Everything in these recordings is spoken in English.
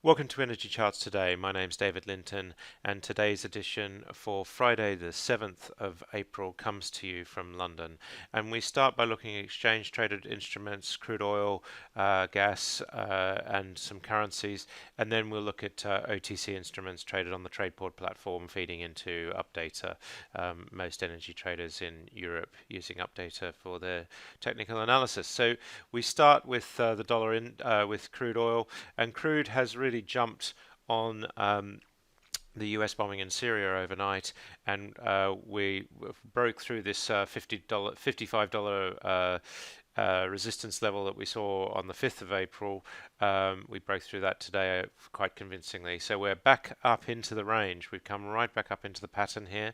Welcome to Energy Charts Today. My name's David Linton, and today's edition for Friday the 7th of April comes to you from London. And we start by looking at exchange traded instruments, crude oil, gas, and some currencies, and then we'll look at OTC instruments traded on the TradePort platform feeding into Updata. Most energy traders in Europe using Updata for their technical analysis. So we start with the dollar with crude oil, and crude has really jumped on the US bombing in Syria overnight, and we broke through this $55 resistance level that we saw on the 5th of April. We broke through that today quite convincingly. So we're back up into the range. We've come right back up into the pattern here,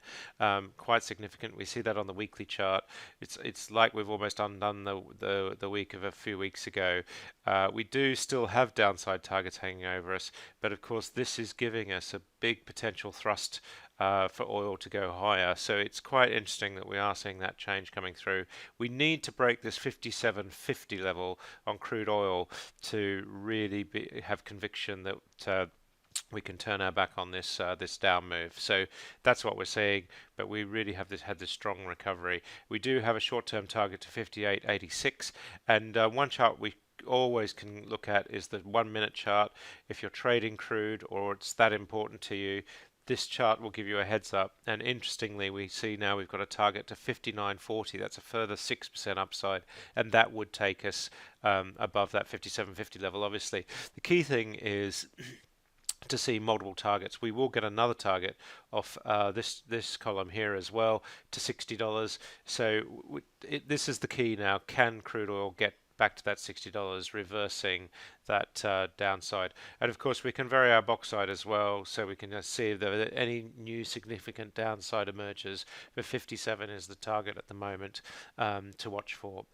quite significant. We see that on the weekly chart. It's like we've almost undone the week of a few weeks ago. We do still have downside targets hanging over us, but of course this is giving us a big potential thrust for oil to go higher. So it's quite interesting that we are seeing that change coming through. We need to break this 57.50 level on crude oil to really have conviction that we can turn our back on this this down move. So that's what we're seeing, but we really have had this strong recovery. We do have a short-term target to 58.86, and one chart we always can look at is the 1 minute chart. If you're trading crude or it's that important to you, this chart will give you a heads up. And interestingly, we see now we've got a target to 59.40. That's a further 6% upside, and that would take us above that 57.50 level. Obviously, the key thing is to see multiple targets. We will get another target off this column here as well to $60. So this is the key now. Can crude oil get back to that $60, reversing that downside? And of course we can vary our box side as well, so we can see if there any new significant downside emerges. But 57 is the target at the moment to watch for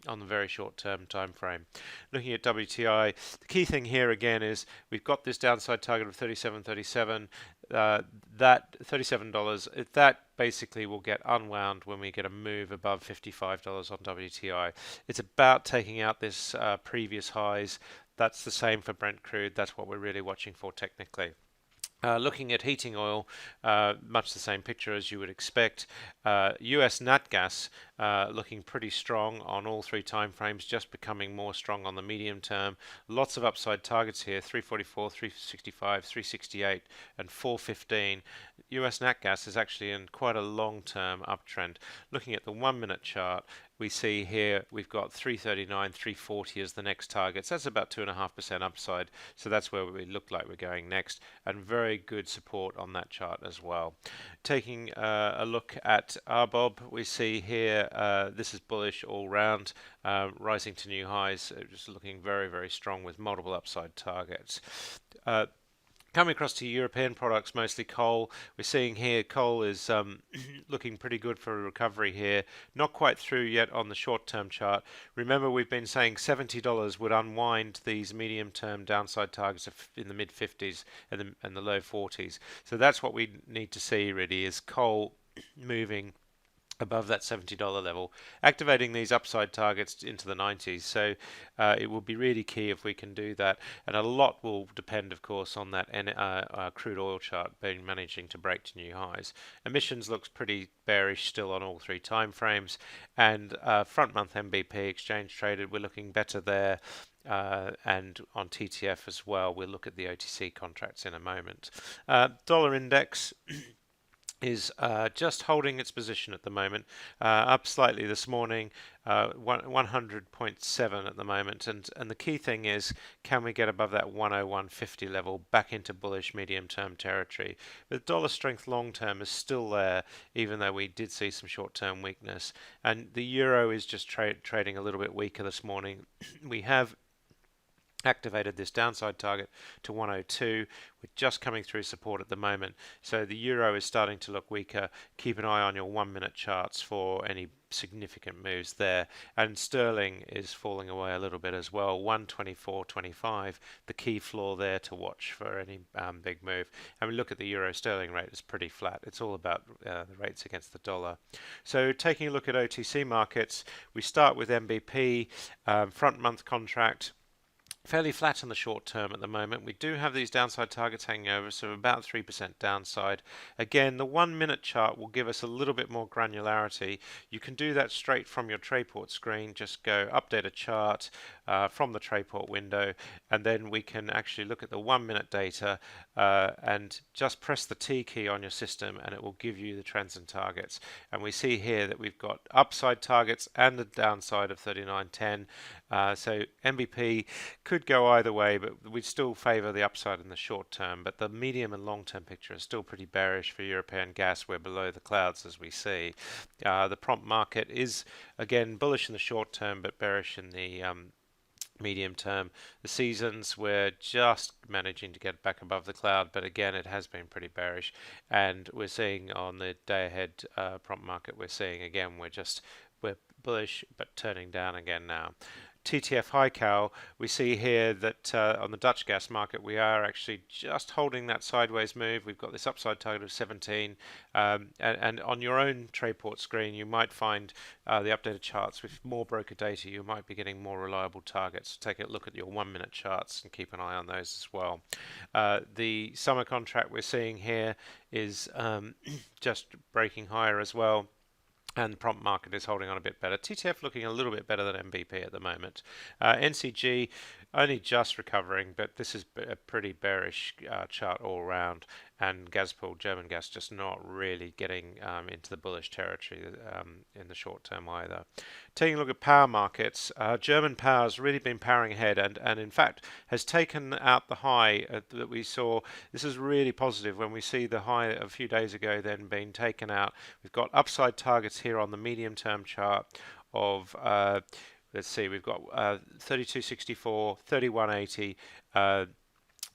on the very short term time frame. Looking at WTI, the key thing here again is we've got this downside target of 37.37. That $37, that basically will get unwound when we get a move above $55 on WTI. It's about taking out this previous highs. That's the same for Brent crude. That's what we're really watching for technically. Looking at heating oil, much the same picture as you would expect. US Natgas looking pretty strong on all three time frames, just becoming more strong on the medium term. Lots of upside targets here: 344, 365, 368, and 415. US Natgas is actually in quite a long-term uptrend. Looking at the 1 minute chart, we see here we've got 339, 340 as the next targets. That's about 2.5% upside. So that's where we look like we're going next, and very good support on that chart as well. Taking a look at RBOB, we see here this is bullish all round, rising to new highs, just looking very, very strong with multiple upside targets. Coming across to European products, mostly coal, we're seeing here coal is looking pretty good for a recovery here. Not quite through yet on the short-term chart. Remember, we've been saying $70 would unwind these medium-term downside targets in the mid-50s and the low 40s. So that's what we need to see really, is coal moving above that $70 level, activating these upside targets into the 90s. So it will be really key if we can do that, and a lot will depend of course on that crude oil chart managing to break to new highs. Emissions looks pretty bearish still on all three time frames, and front month MBP exchange traded, we're looking better there. And on TTF as well. We'll look at the OTC contracts in a moment. Dollar index is just holding its position at the moment, up slightly this morning, 100.7 at the moment, and the key thing is, can we get above that 101.50 level, back into bullish medium-term territory? But dollar strength long-term is still there, even though we did see some short-term weakness, and the euro is just trading a little bit weaker this morning. We have activated this downside target to 102. We're just coming through support at the moment, so the euro is starting to look weaker. Keep an eye on your 1 minute charts for any significant moves there, and sterling is falling away a little bit as well, 124.25, the key floor there to watch for any big move. And we look at the euro sterling rate, it's pretty flat. It's all about the rates against the dollar. So taking a look at OTC markets, we start with MBP, front month contract. fairly flat in the short term at the moment. We do have these downside targets hanging over, so about 3% downside. Again, the 1 minute chart will give us a little bit more granularity. You can do that straight from your Trayport screen. Just go update a chart from the Trayport window, and then we can actually look at the 1 minute data and just press the T key on your system, and it will give you the trends and targets. And we see here that we've got upside targets and the downside of 39.10. So MVP could go either way, but we'd still favour the upside in the short term. But the medium and long term picture is still pretty bearish for European gas. We're below the clouds, as we see. The prompt market is again bullish in the short term, but bearish in the medium term. The seasons, we're just managing to get back above the cloud, but again it has been pretty bearish, and we're seeing on the day ahead prompt market, we're seeing again we're bullish but turning down again now. TTF high cow, we see here that on the Dutch gas market we are actually just holding that sideways move. We've got this upside target of 17, and on your own Trayport screen you might find the updated charts with more broker data. You might be getting more reliable targets. Take a look at your 1 minute charts and keep an eye on those as well. The summer contract we're seeing here is just breaking higher as well, and the prompt market is holding on a bit better. TTF looking a little bit better than MVP at the moment. NCG only just recovering, but this is a pretty bearish chart all around. And Gazprom, German gas, just not really getting into the bullish territory in the short term either. Taking a look at power markets, German power has really been powering ahead, and in fact has taken out the high that we saw. This is really positive when we see the high a few days ago then being taken out. We've got upside targets here on the medium term chart of let's see, we've got 3264, 3180,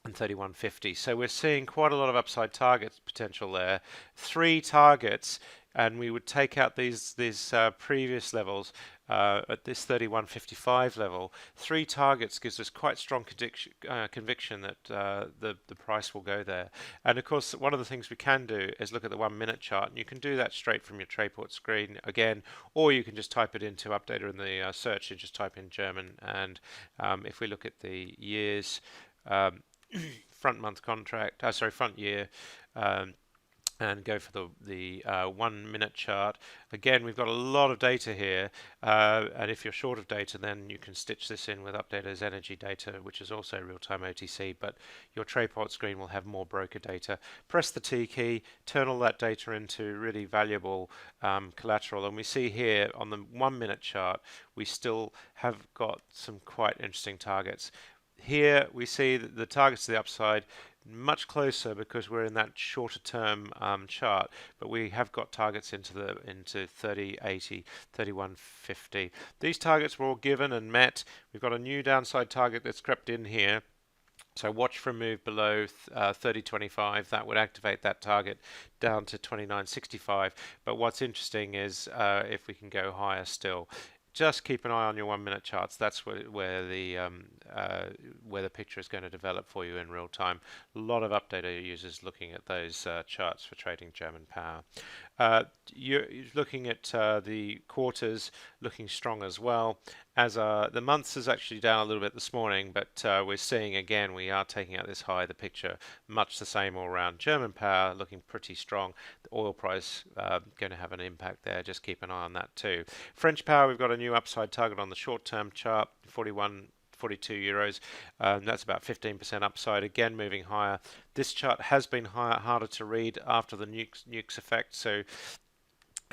and 3150. So we're seeing quite a lot of upside target potential there. 3 targets, and we would take out these previous levels at this 3155 level. 3 targets gives us quite strong conviction that the price will go there. And of course, one of the things we can do is look at the 1 minute chart, and you can do that straight from your Trayport screen again, or you can just type it into Updata in the search and just type in German. And if we look at the years, front year, and go for the 1 minute chart. Again, we've got a lot of data here, and if you're short of data, then you can stitch this in with Updata's energy data, which is also real-time OTC, but your Trayport screen will have more broker data. Press the T key, turn all that data into really valuable collateral, and we see here on the 1 minute chart, we still have got some quite interesting targets. Here we see that the targets to the upside much closer because we're in that shorter term chart, but we have got targets into 3080, 3150. These targets were all given and met. We've got a new downside target that's crept in here. So watch for a move below 3025. That would activate that target down to 2965. But what's interesting is if we can go higher still. Just keep an eye on your 1 minute charts. That's where the picture is going to develop for you in real time. A lot of Updata users looking at those charts for trading German power. You're looking at the quarters looking strong as well. As the months is actually down a little bit this morning, but we're seeing again we are taking out this high. The picture much the same all around. German power looking pretty strong. The oil price going to have an impact there. Just keep an eye on that too. French power, we've got a new upside target on the short-term chart, 42 euros. That's about 15% upside, again moving higher. This chart has been harder to read after the nukes effect, so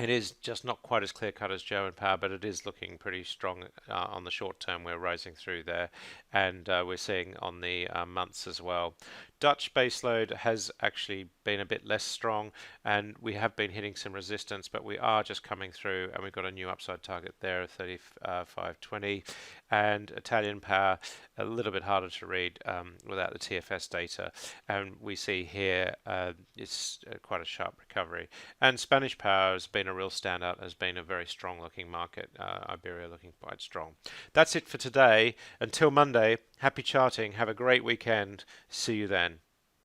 it is just not quite as clear-cut as German power, but it is looking pretty strong on the short term. We're rising through there, and we're seeing on the months as well. Dutch baseload has actually been a bit less strong, and we have been hitting some resistance, but we are just coming through, and we've got a new upside target there of 35.20. And Italian power, a little bit harder to read without the TFS data, and we see here it's quite a sharp recovery. And Spanish power has been a real standout, has been a very strong looking market. Iberia looking quite strong. That's it for today. Until Monday, happy charting. Have a great weekend. See you then.